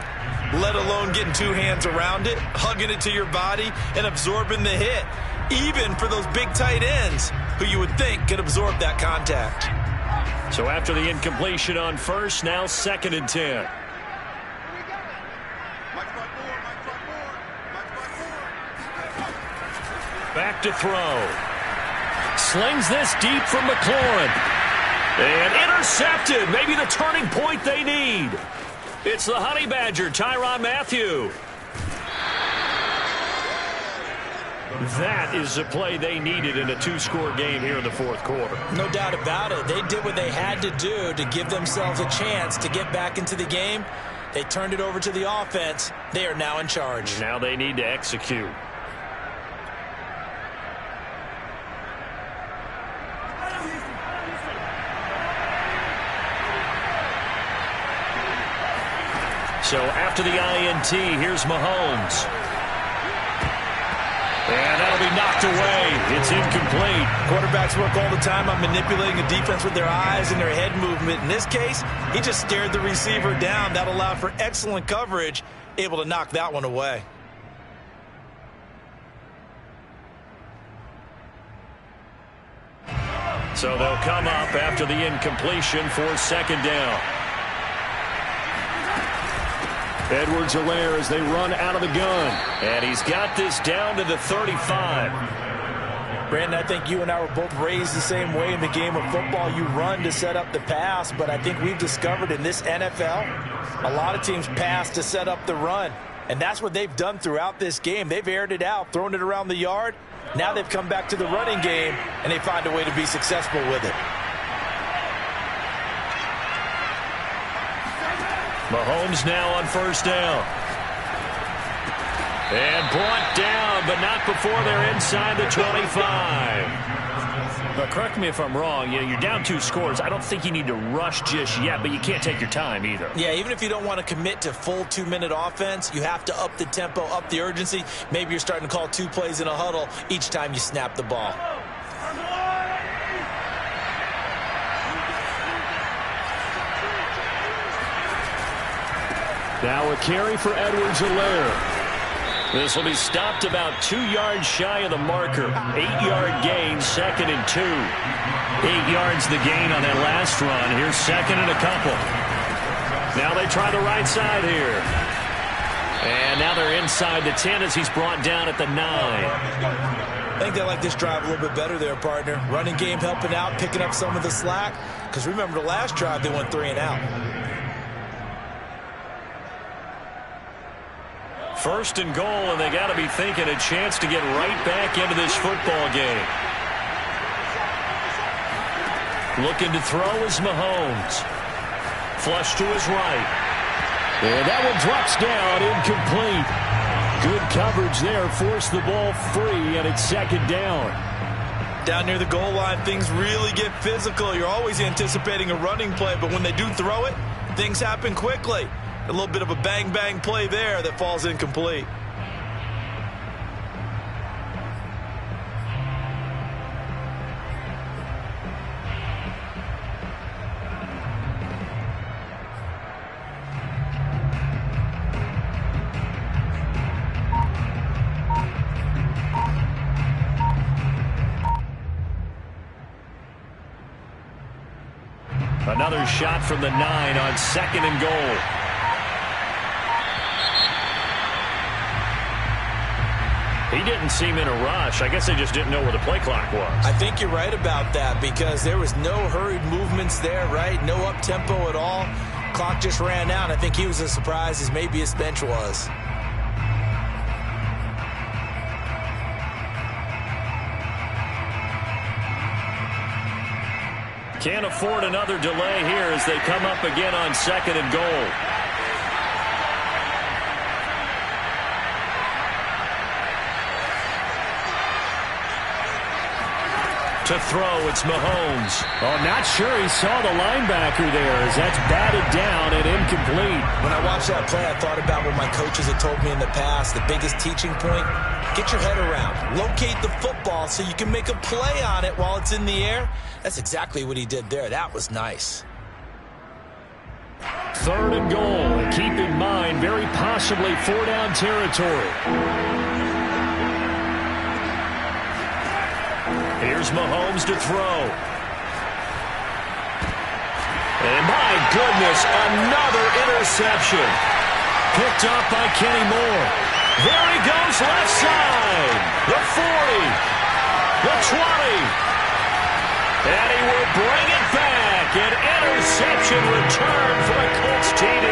let alone getting 2 hands around it, hugging it to your body, and absorbing the hit. Even for those big tight ends who you would think could absorb that contact. So after the incompletion on first, now 2nd and 10. Back to throw. Slings this deep from McLaurin. And intercepted. Maybe the turning point they need. It's the Honey Badger, Tyrann Mathieu. That is the play they needed in a 2-score game here in the 4th quarter. No doubt about it. They did what they had to do to give themselves a chance to get back into the game. They turned it over to the offense. They are now in charge. Now they need to execute. So after the INT, here's Mahomes. And that'll be knocked away. It's incomplete. Quarterbacks work all the time on manipulating a defense with their eyes and their head movement. In this case, he just stared the receiver down. That allowed for excellent coverage, able to knock that one away. So they'll come up after the incompletion for 2nd down. Edwards-Helaire as they run out of the gun. And he's got this down to the 35. Brandon, I think you and I were both raised the same way in the game of football. You run to set up the pass, but I think we've discovered in this NFL, a lot of teams pass to set up the run. And that's what they've done throughout this game. They've aired it out, thrown it around the yard. Now they've come back to the running game, and they find a way to be successful with it. Mahomes now on 1st down. And brought down, but not before they're inside the 25. But correct me if I'm wrong. You're down 2 scores. I don't think you need to rush just yet, but you can't take your time either. Yeah, even if you don't want to commit to full 2-minute offense, you have to up the tempo, up the urgency. Maybe you're starting to call 2 plays in a huddle each time you snap the ball. Now a carry for Edwards-Helaire. This will be stopped about 2 yards shy of the marker. 8-yard gain, 2nd and 2. 8 yards the gain on that last run. Here's 2nd and a couple. Now they try the right side here. And now they're inside the 10 as he's brought down at the 9. I think they like this drive a little bit better there, partner. Running game helping out, picking up some of the slack. Because remember the last drive, they went 3 and out. 1st and goal, and they got to be thinking a chance to get right back into this football game. Looking to throw is Mahomes. Flush to his right. And that one drops down, incomplete. Good coverage there, forced the ball free, and it's 2nd down. Down near the goal line, things really get physical. You're always anticipating a running play, but when they do throw it, things happen quickly. A little bit of a bang-bang play there that falls incomplete. Another shot from the 9 on 2nd and goal. He didn't seem in a rush. I guess they just didn't know where the play clock was. I think you're right about that because there was no hurried movements there, right? No up-tempo at all. Clock just ran out. I think he was as surprised as maybe his bench was. Can't afford another delay here as they come up again on 2nd and goal. To throw, it's Mahomes. Oh, not sure he saw the linebacker there as that's batted down and incomplete. When I watched that play, I thought about what my coaches had told me in the past. The biggest teaching point, get your head around. Locate the football so you can make a play on it while it's in the air. That's exactly what he did there. That was nice. 3rd and goal. And keep in mind, very possibly 4-down territory. Here's Mahomes to throw. goodness, another interception. Picked up by Kenny Moore. There he goes left side. The 40. The 20. And he will bring it back. An interception return for a Colts TD.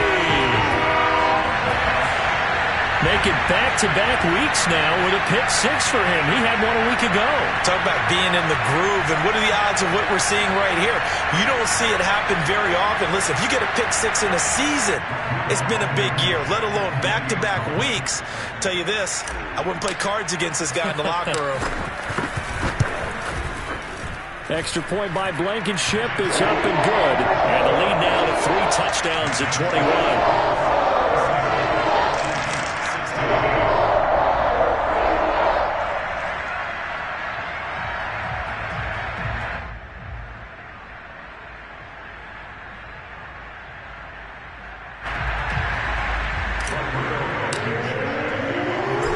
Making back-to-back weeks now with a pick six for him. He had one a week ago. Talk about being in the groove, and what are the odds of what we're seeing right here? You don't see it happen very often. Listen, if you get a pick six in a season, it's been a big year, let alone back-to-back weeks. Tell you this, I wouldn't play cards against this guy in the locker room. Extra point by Blankenship is up and good. And the lead now to 3 touchdowns at 21.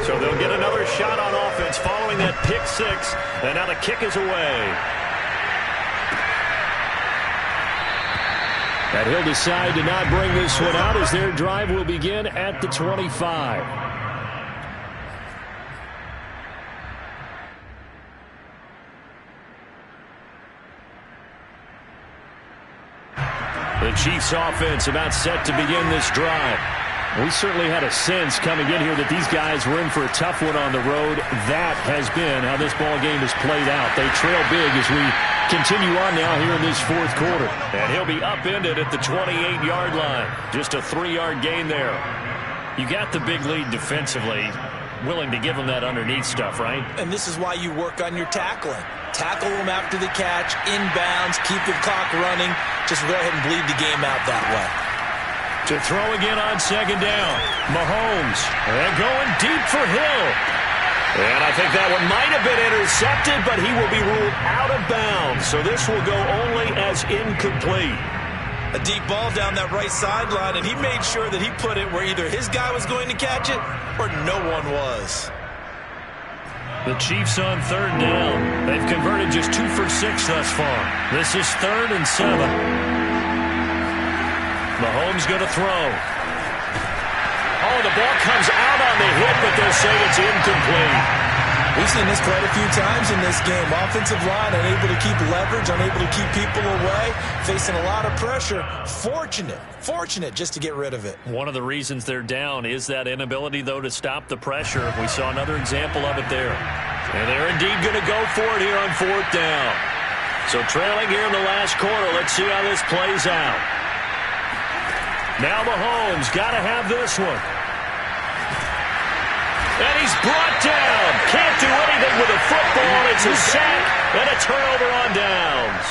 So they'll get another shot on offense following that pick six. And now the kick is away. And he'll decide to not bring this one out as their drive will begin at the 25. The Chiefs offense about set to begin this drive. We certainly had a sense coming in here that these guys were in for a tough one on the road. That has been how this ball game has played out. They trail big as we continue on now here in this fourth quarter. And he'll be upended at the 28-yard line. Just a 3-yard gain there. You got the big lead defensively. Willing to give them that underneath stuff, right? And this is why you work on your tackling. Tackle them after the catch, inbounds, keep the clock running. Just go ahead and bleed the game out that way. To throw again on second down. Mahomes. And going deep for Hill. And I think that one might have been intercepted, but he will be ruled out of bounds. So this will go only as incomplete. A deep ball down that right sideline, and he made sure that he put it where either his guy was going to catch it or no one was. The Chiefs on third down. They've converted just 2 for 6 thus far. This is 3rd and 7. Mahomes going to throw. Oh, the ball comes out on the hit, but they'll say it's incomplete. We've seen this quite a few times in this game. Offensive line unable to keep leverage, unable to keep people away, facing a lot of pressure. Fortunate just to get rid of it. One of the reasons they're down is that inability, though, to stop the pressure. We saw another example of it there. And they're indeed going to go for it here on 4th down. So trailing here in the last quarter. Let's see how this plays out. Now Mahomes got to have this one. And he's brought down. Can't do anything with a football. It's a sack and a turnover on downs.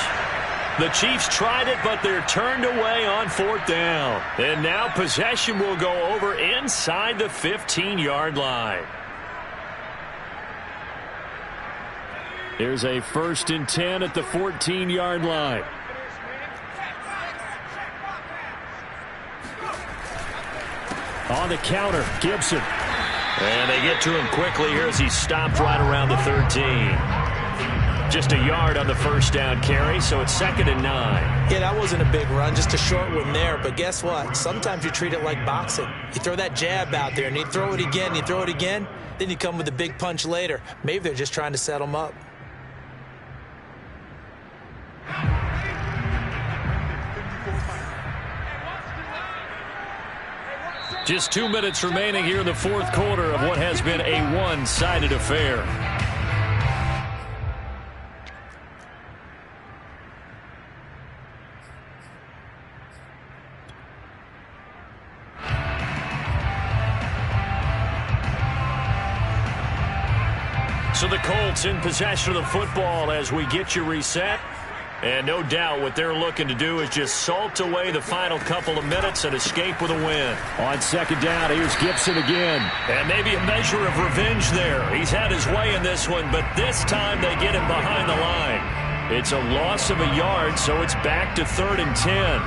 The Chiefs tried it, but they're turned away on 4th down. And now possession will go over inside the 15-yard line. Here's a 1st and 10 at the 14-yard line. On the counter, Gibson. And they get to him quickly here as he's stopped right around the 13. Just a yard on the 1st down carry, so it's 2nd and 9. Yeah, that wasn't a big run, just a short one there. But guess what? Sometimes you treat it like boxing. You throw that jab out there, and you throw it again, you throw it again, then you come with a big punch later. Maybe they're just trying to set him up. Just 2 minutes remaining here in the 4th quarter of what has been a one-sided affair. So the Colts in possession of the football as we get you reset. And no doubt what they're looking to do is just salt away the final couple of minutes and escape with a win. On 2nd down, here's Gibson again. And maybe a measure of revenge there. He's had his way in this one, but this time they get him behind the line. It's a loss of a yard, so it's back to 3rd and 10.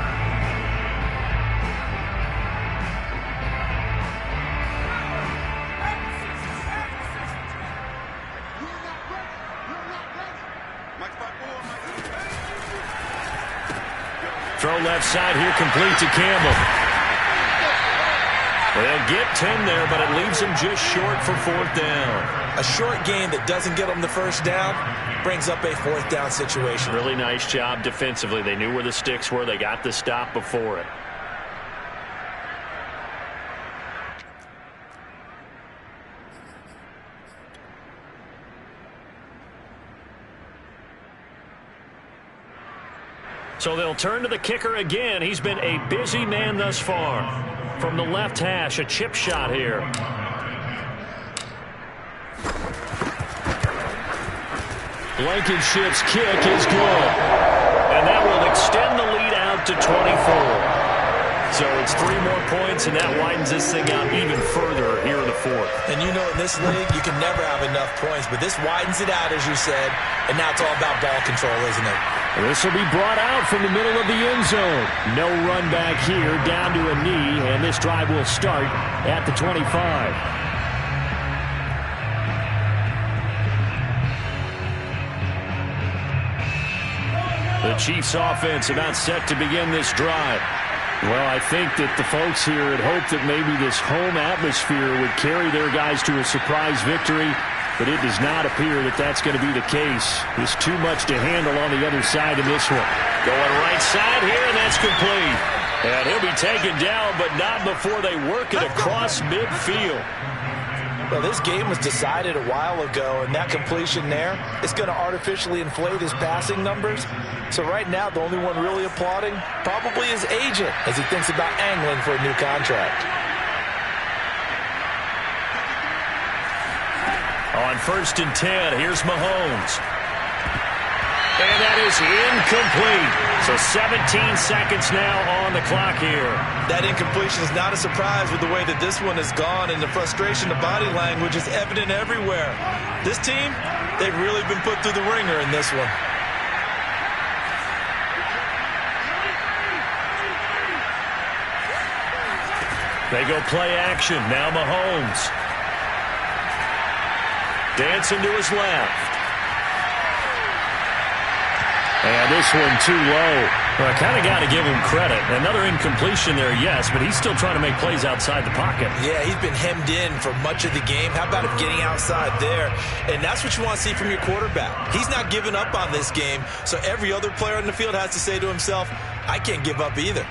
throw left side here, complete to Campbell. They'll get 10 there, but it leaves them just short for 4th down. A short game that doesn't get them the first down brings up a 4th down situation. Really nice job defensively. They knew where the sticks were. They got the stop before it. So they'll turn to the kicker again. He's been a busy man thus far. From the left hash, a chip shot here. Blankenship's kick is good. And that will extend the lead out to 24. So it's 3 more points, and that widens this thing out even further here in the 4th. And you know in this league, you can never have enough points, but this widens it out, as you said, and now it's all about ball control, isn't it? This will be brought out from the middle of the end zone. No run back here, down to a knee, and this drive will start at the 25. The Chiefs offense about set to begin this drive. Well, I think that the folks here had hoped that maybe this home atmosphere would carry their guys to a surprise victory, but it does not appear that that's going to be the case. There's too much to handle on the other side in this one. Going right side here, and that's complete. And he'll be taken down, but not before they work it across midfield. Well, this game was decided a while ago, and that completion there is going to artificially inflate his passing numbers. So right now, the only one really applauding probably his agent as he thinks about angling for a new contract. On 1st and 10, here's Mahomes. And that is incomplete. So 17 seconds now on the clock here. That incompletion is not a surprise with the way that this one has gone, and the frustration of body language is evident everywhere. This team, they've really been put through the ringer in this one. They go play action. Now Mahomes. Dancing to his left. And this one too low. Well, I kind of got to give him credit. Another incompletion there, yes, but he's still trying to make plays outside the pocket. Yeah, he's been hemmed in for much of the game. How about him getting outside there? And that's what you want to see from your quarterback. He's not giving up on this game, so every other player on the field has to say to himself, I can't give up either.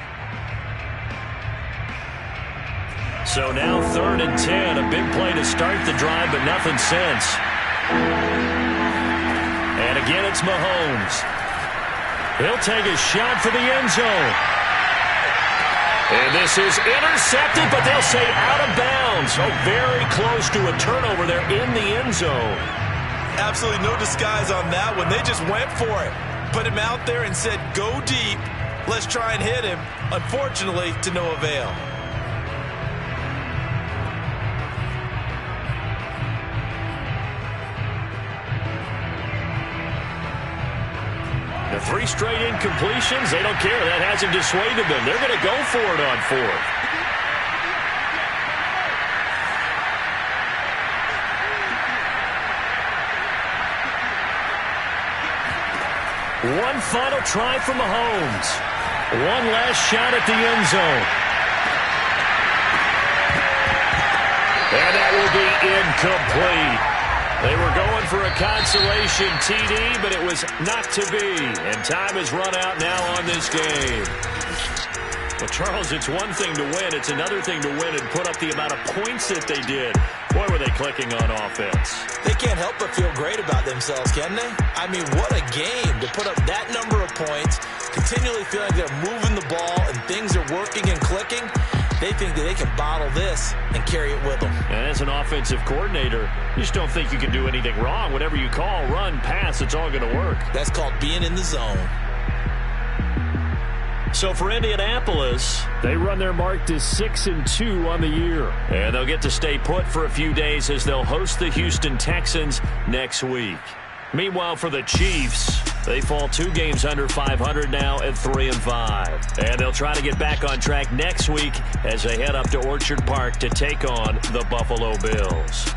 So now 3rd and 10, a big play to start the drive, but nothing since. And again, it's Mahomes. He'll take a shot for the end zone. And this is intercepted, but they'll say out of bounds. So very close to a turnover there in the end zone. Absolutely no disguise on that one. They just went for it. Put him out there and said, go deep. Let's try and hit him. Unfortunately, to no avail. The 3 straight incompletions, they don't care. That hasn't dissuaded them. They're going to go for it on 4th. One final try for Mahomes. One last shot at the end zone. And that will be incomplete. They were going for a consolation TD, but it was not to be. And time has run out now on this game. Well, Charles, it's one thing to win. It's another thing to win and put up the amount of points that they did. Boy, were they clicking on offense. They can't help but feel great about themselves, can they? I mean, what a game to put up that number of points, continually feeling like they're moving the ball and things are working and clicking. They think that they can bottle this and carry it with them. And as an offensive coordinator, you just don't think you can do anything wrong. Whatever you call, run, pass, it's all going to work. That's called being in the zone. So for Indianapolis, they run their mark to 6-2 on the year. And they'll get to stay put for a few days as they'll host the Houston Texans next week. Meanwhile, for the Chiefs, they fall 2 games under 500 now at 3-5. And they'll try to get back on track next week as they head up to Orchard Park to take on the Buffalo Bills.